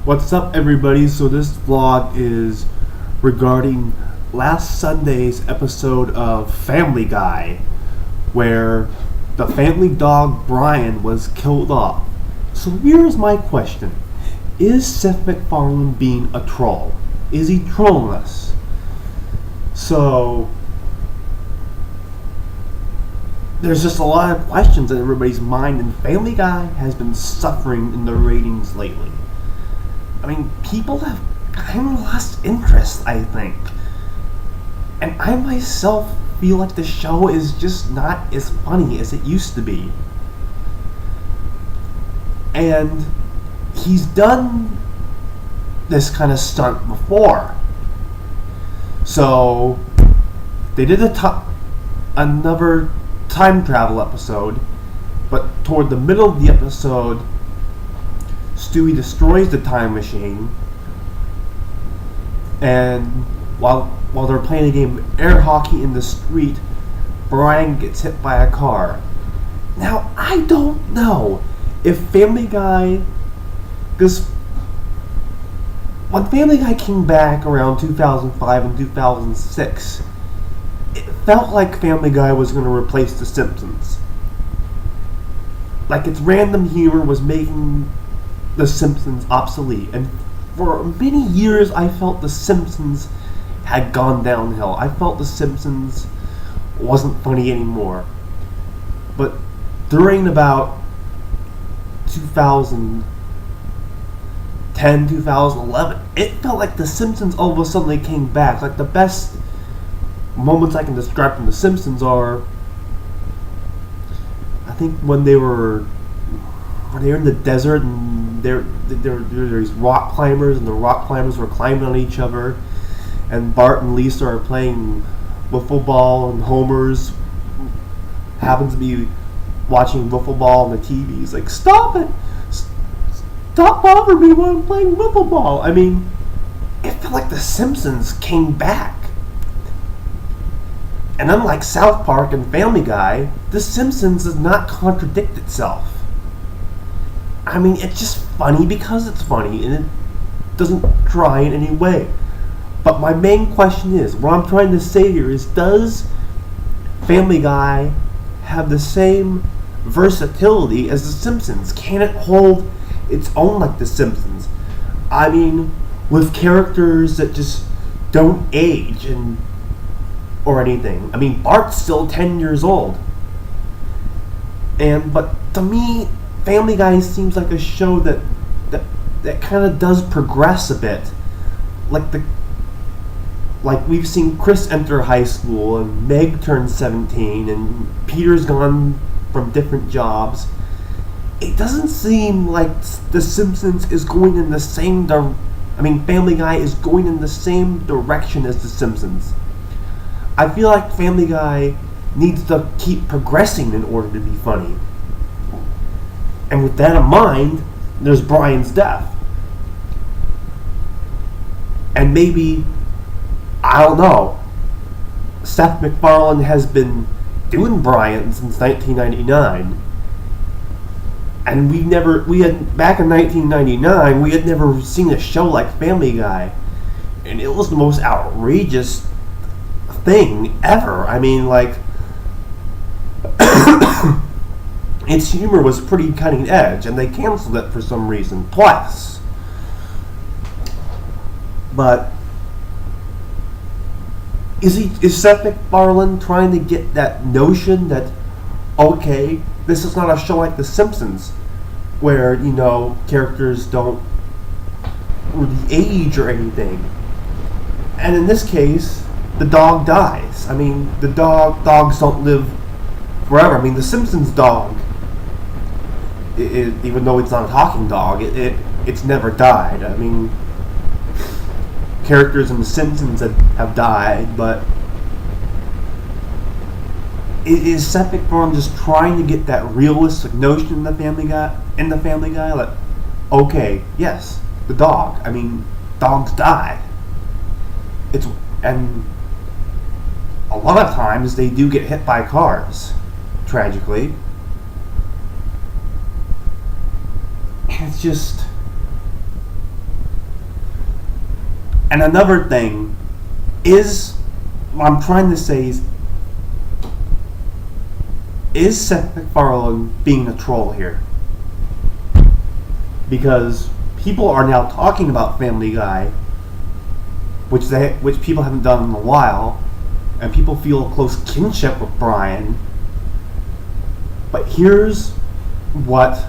What's up, everybody? So this vlog is regarding last Sunday's episode of Family Guy, where the family dog Brian was killed off. So here's my question. Is Seth Macfarlane being a troll? Is he trolling us? So there's just a lot of questions in everybody's mind, and Family Guy has been suffering in the ratings lately. I mean, people have kind of lost interest, I think. And I myself feel like the show is just not as funny as it used to be. And he's done this kind of stunt before. So they did another time travel episode, but toward the middle of the episode, Stewie destroys the time machine, and while they're playing a game of air hockey in the street, Brian gets hit by a car. Now, I don't know if Family Guy, because when Family Guy came back around 2005 and 2006, it felt like Family Guy was going to replace The Simpsons. Like, its random humor was making The Simpsons obsolete. And for many years, I felt The Simpsons had gone downhill. I felt The Simpsons wasn't funny anymore. But during about 2010, 2011, it felt like The Simpsons all of a sudden came back. Like, the best moments I can describe from The Simpsons are, I think when they were in the desert and there these rock climbers, and the rock climbers were climbing on each other, and Bart and Lisa are playing wiffle ball, and Homer's happens to be watching wiffle ball on the TV. He's like, "Stop it! Stop bothering me when I'm playing wiffle ball." I mean, it felt like The Simpsons came back. And unlike South Park and Family Guy, The Simpsons does not contradict itself. I mean, it's just funny because it's funny, and it doesn't try in any way. But my main question is, what I'm trying to say here is, does Family Guy have the same versatility as The Simpsons? Can it hold its own like The Simpsons? I mean, with characters that just don't age or anything. I mean, Bart's still 10 years old. But to me, Family Guy seems like a show that kind of does progress a bit. Like we've seen Chris enter high school, and Meg turned 17, and Peter's gone from different jobs. It doesn't seem like The Simpsons is going in the same Family Guy is going in the same direction as The Simpsons. I feel like Family Guy needs to keep progressing in order to be funny. And with that in mind, there's Brian's death. And maybe, I don't know, Seth Macfarlane has been doing Brian since 1999. And back in 1999, we had never seen a show like Family Guy. And it was the most outrageous thing ever. I mean, like, its humor was pretty cutting edge, and they canceled it for some reason twice. But is Seth MacFarlane trying to get that notion that, okay, this is not a show like The Simpsons, where, characters don't really age or anything, and in this case, the dog dies. I mean, dogs don't live forever. I mean, The Simpsons dog, even though it's not a talking dog, it's never died. I mean, characters in The Simpsons have died, but is Seth MacFarlane just trying to get that realistic notion in the Family Guy? Like, okay, yes, the dog. I mean, dogs die. And a lot of times they do get hit by cars, tragically. It's just, And another thing is, what I'm trying to say is Seth MacFarlane being a troll here? Because people are now talking about Family Guy, which people haven't done in a while, and people feel a close kinship with Brian. But here's what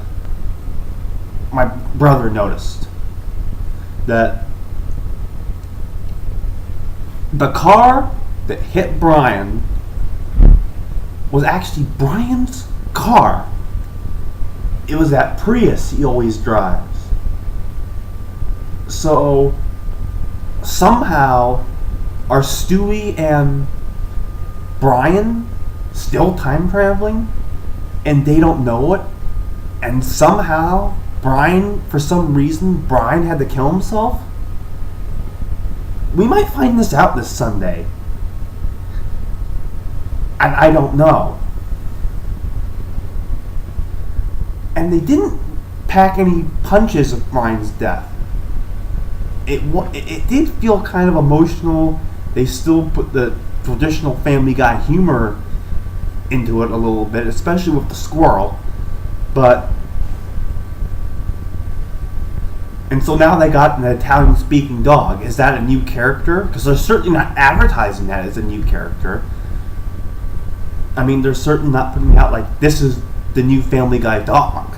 my brother noticed. That the car that hit Brian was actually Brian's car. It was that Prius he always drives. So somehow are Stewie and Brian still time traveling and they don't know it? And somehow for some reason Brian had to kill himself? We might find this out this Sunday. And I don't know. And they didn't pack any punches of Brian's death. It did feel kind of emotional. They still put the traditional Family Guy humor into it a little bit, especially with the squirrel. And so now they got an Italian-speaking dog. Is that a new character? Because they're certainly not advertising that as a new character. I mean, they're certainly not putting out like, this is the new Family Guy dog.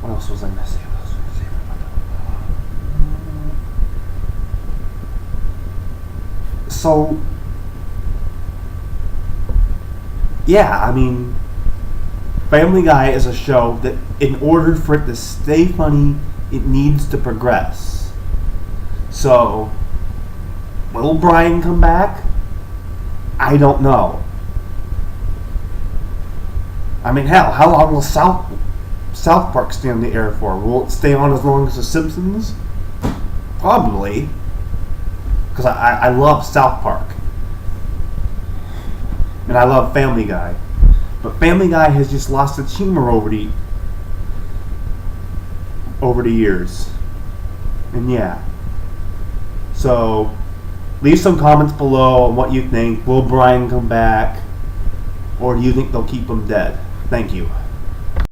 What else was I going to say? So, yeah, I mean, Family Guy is a show that in order for it to stay funny, it needs to progress. So, will Brian come back? I don't know. I mean, hell, how long will South Park stay on the air for? Will it stay on as long as The Simpsons? Probably. Because I love South Park. And I love Family Guy. But Family Guy has just lost its humor over the years. And yeah. So, leave some comments below on what you think. Will Brian come back? Or do you think they'll keep him dead? Thank you.